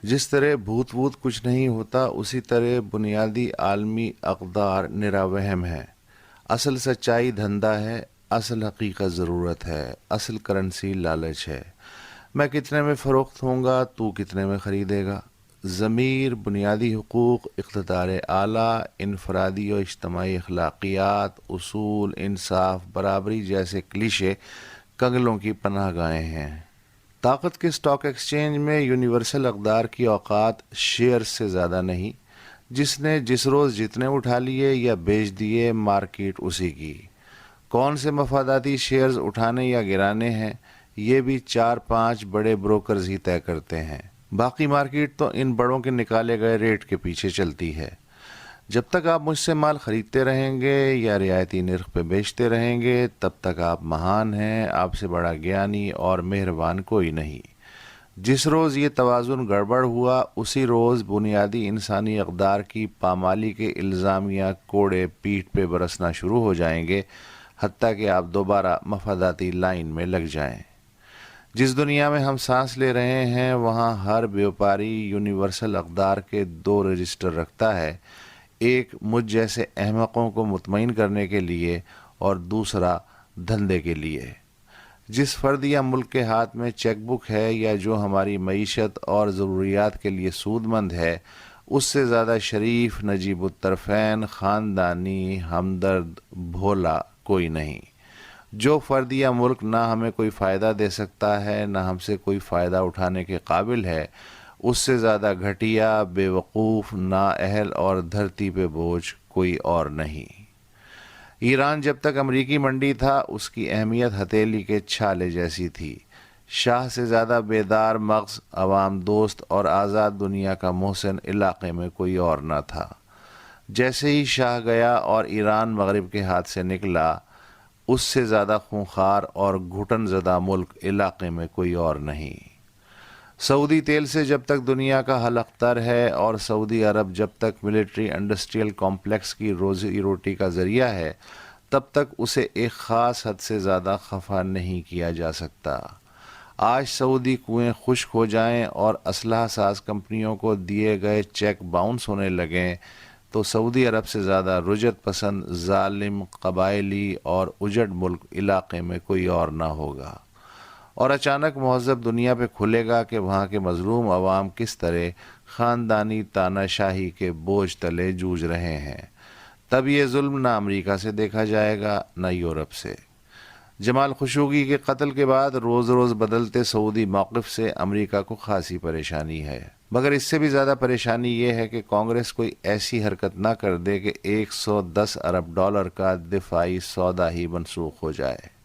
جس طرح بھوت ووت کچھ نہیں ہوتا، اسی طرح بنیادی عالمی اقدار نرا وہم ہے۔ اصل سچائی دھندہ ہے، اصل حقیقت ضرورت ہے، اصل کرنسی لالچ ہے۔ میں کتنے میں فروخت ہوں گا، تو کتنے میں خریدے گا؟ ضمیر، بنیادی حقوق، اقتدار اعلیٰ، انفرادی و اجتماعی اخلاقیات، اصول، انصاف، برابری جیسے کلیشے کنگلوں کی پناہ گاہیں ہیں۔ طاقت کے اسٹاک ایکسچینج میں یونیورسل اقدار کی اوقات شیئر سے زیادہ نہیں۔ جس نے جس روز جتنے اٹھا لیے یا بیچ دیے، مارکیٹ اسی کی۔ کون سے مفاداتی شیئرز اٹھانے یا گرانے ہیں، یہ بھی 4-5 بڑے بروکرز ہی طے کرتے ہیں۔ باقی مارکیٹ تو ان بڑوں کے نکالے گئے ریٹ کے پیچھے چلتی ہے۔ جب تک آپ مجھ سے مال خریدتے رہیں گے یا رعایتی نرخ پہ بیچتے رہیں گے، تب تک آپ مہان ہیں، آپ سے بڑا گیانی اور مہربان کوئی نہیں۔ جس روز یہ توازن گڑبڑ ہوا، اسی روز بنیادی انسانی اقدار کی پامالی کے الزامیہ کوڑے پیٹھ پہ برسنا شروع ہو جائیں گے، حتیٰ کہ آپ دوبارہ مفاداتی لائن میں لگ جائیں۔ جس دنیا میں ہم سانس لے رہے ہیں، وہاں ہر بیوپاری یونیورسل اقدار کے 2 رجسٹر رکھتا ہے، ایک مجھ جیسے احمقوں کو مطمئن کرنے کے لیے اور دوسرا دھندے کے لیے۔ جس فرد یا ملک کے ہاتھ میں چیک بک ہے یا جو ہماری معیشت اور ضروریات کے لیے سود مند ہے، اس سے زیادہ شریف، نجیب الطرفین، خاندانی، ہمدرد، بھولا کوئی نہیں۔ جو فرد یا ملک نہ ہمیں کوئی فائدہ دے سکتا ہے، نہ ہم سے کوئی فائدہ اٹھانے کے قابل ہے، اس سے زیادہ گھٹیا، بے وقوف، نااہل اور دھرتی پہ بوجھ کوئی اور نہیں۔ ایران جب تک امریکی منڈی تھا، اس کی اہمیت ہتھیلی کے چھالے جیسی تھی۔ شاہ سے زیادہ بیدار مغز، عوام دوست اور آزاد دنیا کا محسن علاقے میں کوئی اور نہ تھا۔ جیسے ہی شاہ گیا اور ایران مغرب کے ہاتھ سے نکلا، اس سے زیادہ خونخوار اور گھٹن زدہ ملک علاقے میں کوئی اور نہیں۔ سعودی تیل سے جب تک دنیا کا حلق تر ہے اور سعودی عرب جب تک ملٹری انڈسٹریل کمپلیکس کی روزی روٹی کا ذریعہ ہے، تب تک اسے ایک خاص حد سے زیادہ خفا نہیں کیا جا سکتا۔ آج سعودی کنویں خشک ہو جائیں اور اسلحہ ساز کمپنیوں کو دیے گئے چیک باؤنس ہونے لگیں، تو سعودی عرب سے زیادہ رجعت پسند، ظالم، قبائلی اور اجڑ ملک علاقے میں کوئی اور نہ ہوگا۔ اور اچانک مہذب دنیا پہ کھلے گا کہ وہاں کے مظلوم عوام کس طرح خاندانی تانا شاہی کے بوجھ تلے جوجھ رہے ہیں۔ تب یہ ظلم نہ امریکہ سے دیکھا جائے گا، نہ یورپ سے۔ جمال خشوگی کے قتل کے بعد روز روز بدلتے سعودی موقف سے امریکہ کو خاصی پریشانی ہے، مگر اس سے بھی زیادہ پریشانی یہ ہے کہ کانگریس کوئی ایسی حرکت نہ کر دے کہ $110 ارب کا دفاعی سودا ہی منسوخ ہو جائے۔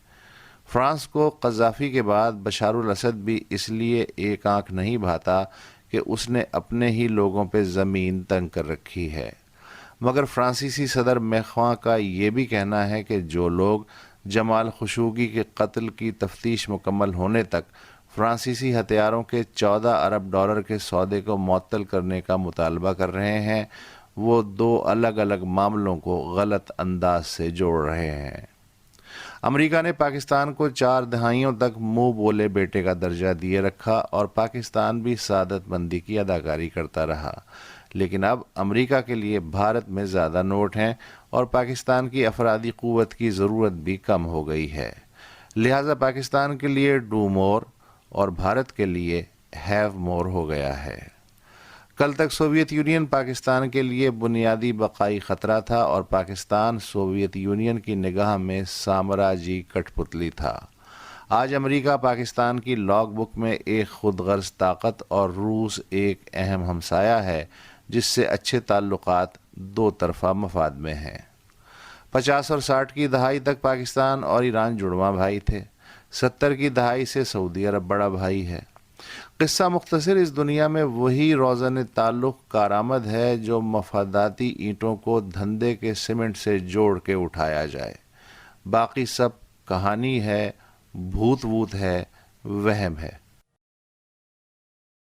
فرانس کو قذافی کے بعد بشار الاسد بھی اس لیے ایک آنکھ نہیں بھاتا کہ اس نے اپنے ہی لوگوں پہ زمین تنگ کر رکھی ہے، مگر فرانسیسی صدر میخواں کا یہ بھی کہنا ہے کہ جو لوگ جمال خشوگی کے قتل کی تفتیش مکمل ہونے تک فرانسیسی ہتھیاروں کے $14 ارب کے سودے کو معطل کرنے کا مطالبہ کر رہے ہیں، وہ 2 الگ الگ معاملوں کو غلط انداز سے جوڑ رہے ہیں۔ امریکہ نے پاکستان کو 4 دہائیوں تک منہ بولے بیٹے کا درجہ دیے رکھا اور پاکستان بھی سعادت مندی کی اداکاری کرتا رہا، لیکن اب امریکہ کے لیے بھارت میں زیادہ نوٹ ہیں اور پاکستان کی افرادی قوت کی ضرورت بھی کم ہو گئی ہے، لہٰذا پاکستان کے لیے ڈو مور اور بھارت کے لیے ہیو مور ہو گیا ہے۔ کل تک سوویت یونین پاکستان کے لیے بنیادی بقائی خطرہ تھا اور پاکستان سوویت یونین کی نگاہ میں سامراجی کٹ پتلی تھا۔ آج امریکہ پاکستان کی لاگ بک میں ایک خود غرض طاقت اور روس ایک اہم ہمسایہ ہے، جس سے اچھے تعلقات 2 طرفہ مفاد میں ہیں۔ 50 اور 60 کی دہائی تک پاکستان اور ایران جڑواں بھائی تھے، 70 کی دہائی سے سعودی عرب بڑا بھائی ہے۔ قصہ مختصر، اس دنیا میں وہی روزن تعلق کارآمد ہے جو مفاداتی اینٹوں کو دھندے کے سیمنٹ سے جوڑ کے اٹھایا جائے، باقی سب کہانی ہے، بھوت ووت ہے، وہم ہے۔